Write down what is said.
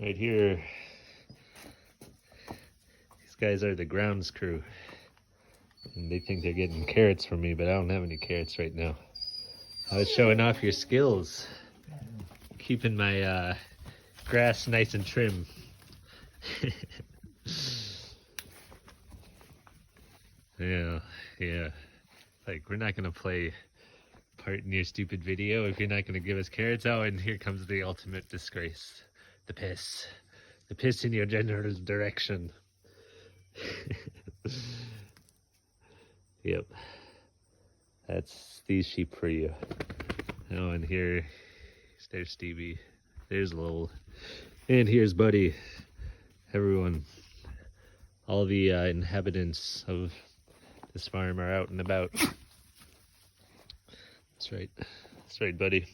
Right here, these guys are the grounds crew. And they think they're getting carrots from me, but I don't have any carrots right now. I was showing off your skills. Keeping my grass nice and trim. Yeah. Like, we're not gonna play part in your stupid video if you're not gonna give us carrots. Oh, and here comes the ultimate disgrace. The piss. The piss in your general direction. Yep. That's these sheep for you. Oh, and there's Stevie. There's Lowell. And here's Buddy. Everyone. All the inhabitants of this farm are out and about. That's right. That's right, buddy.